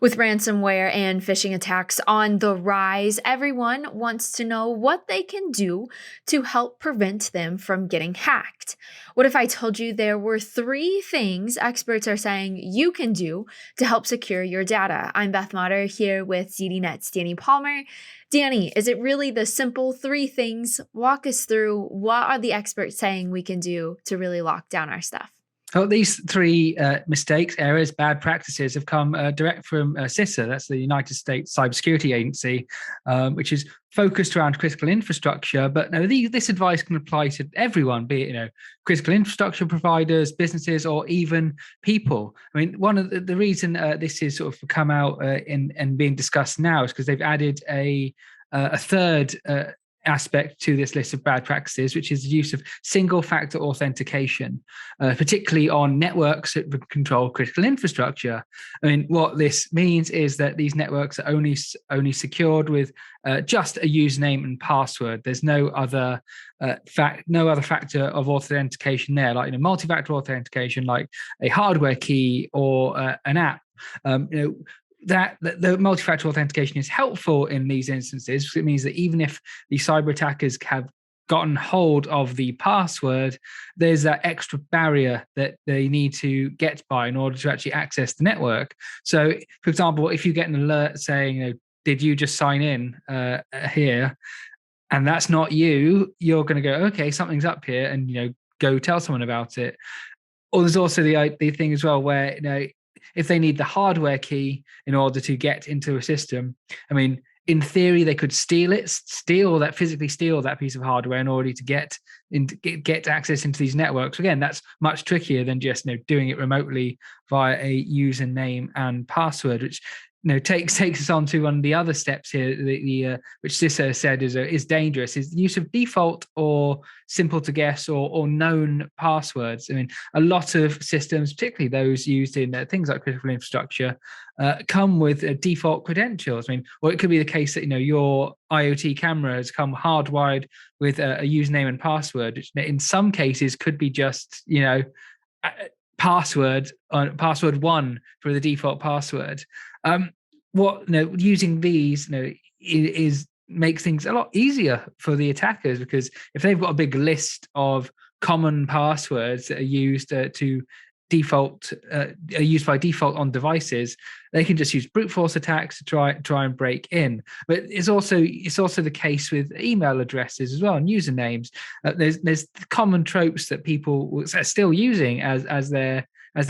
With ransomware and phishing attacks on the rise, everyone wants to know what they can do to help prevent them from getting hacked. What if I told you there were three things experts are saying you can do to help secure your data? I'm Beth Motter here with ZDNet's Danny Palmer. Danny, is it really the simple three things? Walk us through what are the experts saying we can do to really lock down our stuff? Oh, these three mistakes, errors, bad practices have come direct from CISA. That's the United States Cybersecurity Agency, which is focused around critical infrastructure. But no, this advice can apply to everyone, be it critical infrastructure providers, businesses, or even people. I mean, one of the reason this is sort of come out and being discussed now is because they've added a third aspect to this list of bad practices, which is the use of single-factor authentication, particularly on networks that control critical infrastructure. I mean, what this means is that these networks are only secured with just a username and password. There's no other factor of authentication there, like multi-factor authentication, like a hardware key or an app. That the multi-factor authentication is helpful in these instances because it means that even if the cyber attackers have gotten hold of the password, there's that extra barrier that they need to get by in order to actually access the network. So, for example, if you get an alert saying, did you just sign in here? And that's not you, you're going to go, okay, something's up here, and go tell someone about it. Or there's also the thing as well where if they need the hardware key in order to get into a system, I mean, in theory, they could physically steal that piece of hardware in order to get access into these networks. Again, that's much trickier than just doing it remotely via a username and password, which takes us on to one of the other steps here, which CISA said is dangerous, is the use of default or simple to guess or known passwords. I mean, a lot of systems, particularly those used in things like critical infrastructure, come with default credentials. I mean, or it could be the case that Mm-hmm. your IoT camera has come hardwired with a username and password, which in some cases could be just password one for the default password. Using these is makes things a lot easier for the attackers, because if they've got a big list of common passwords that are used to default are used by default on devices, they can just use brute force attacks to try and break in. But it's also the case with email addresses as well and usernames. There's common tropes that people are still using as their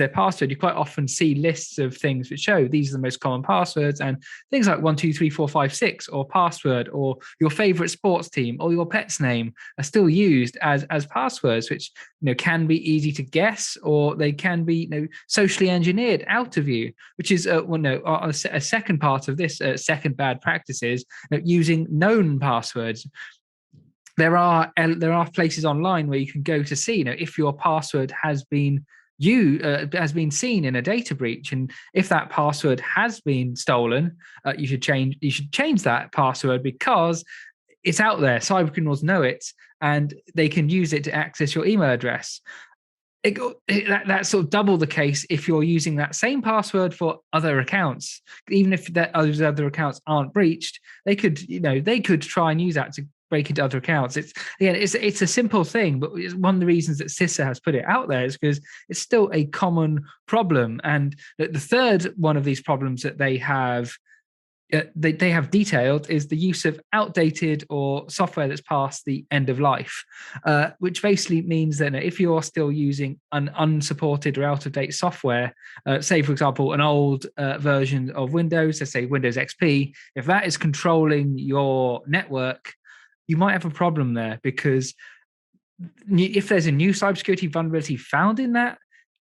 password. You quite often see lists of things which show these are the most common passwords, and things like 12345 or password or your favorite sports team or your pet's name are still used as passwords, which can be easy to guess, or they can be socially engineered out of you, which is a second part of this second bad practice is using known passwords. There are places online where you can go to see if your password has been seen in a data breach, and if that password has been stolen, you should change that password, because it's out there. Cyber criminals know it, and they can use it to access your email address. That's sort of double the case if you're using that same password for other accounts. Even if those other accounts aren't breached, they could try and use that to break into other accounts. It's a simple thing, but it's one of the reasons that CISA has put it out there is because it's still a common problem. And the third one of these problems that they have detailed is the use of outdated or software that's past the end of life, which basically means that if you're still using an unsupported or out-of-date software, say, for example, an old version of Windows, let's say Windows XP, if that is controlling your network, you might have a problem there, because if there's a new cybersecurity vulnerability found in that,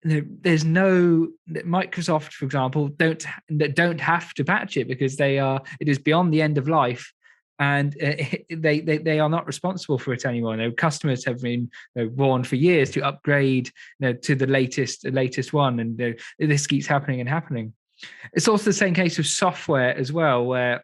there's no Microsoft, for example, don't have to patch it, because it is beyond the end of life, and they are not responsible for it anymore. Customers have been warned for years to upgrade to the latest one, and this keeps happening and happening. It's also the same case with software as well, where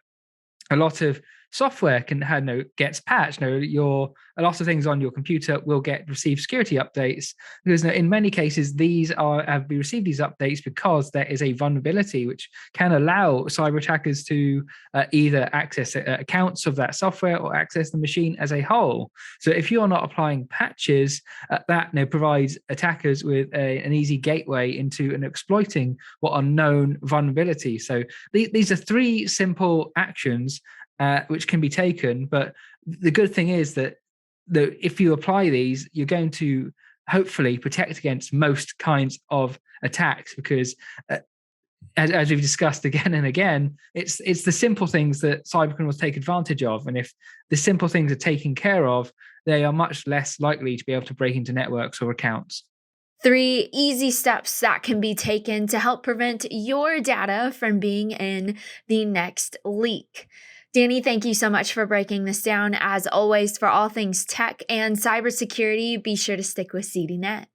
a lot of software can have gets patched. A lot of things on your computer will receive security updates, because in many cases these have received these updates because there is a vulnerability which can allow cyber attackers to either access accounts of that software or access the machine as a whole. So if you're not applying patches, that provides attackers with an easy gateway into and exploiting what are known vulnerabilities. So these are three simple actions which can be taken. But the good thing is that if you apply these, you're going to hopefully protect against most kinds of attacks, because as we've discussed again and again, it's the simple things that cybercriminals take advantage of. And if the simple things are taken care of, they are much less likely to be able to break into networks or accounts. 3 easy steps that can be taken to help prevent your data from being in the next leak. Danny, thank you so much for breaking this down. As always, for all things tech and cybersecurity, be sure to stick with ZDNet.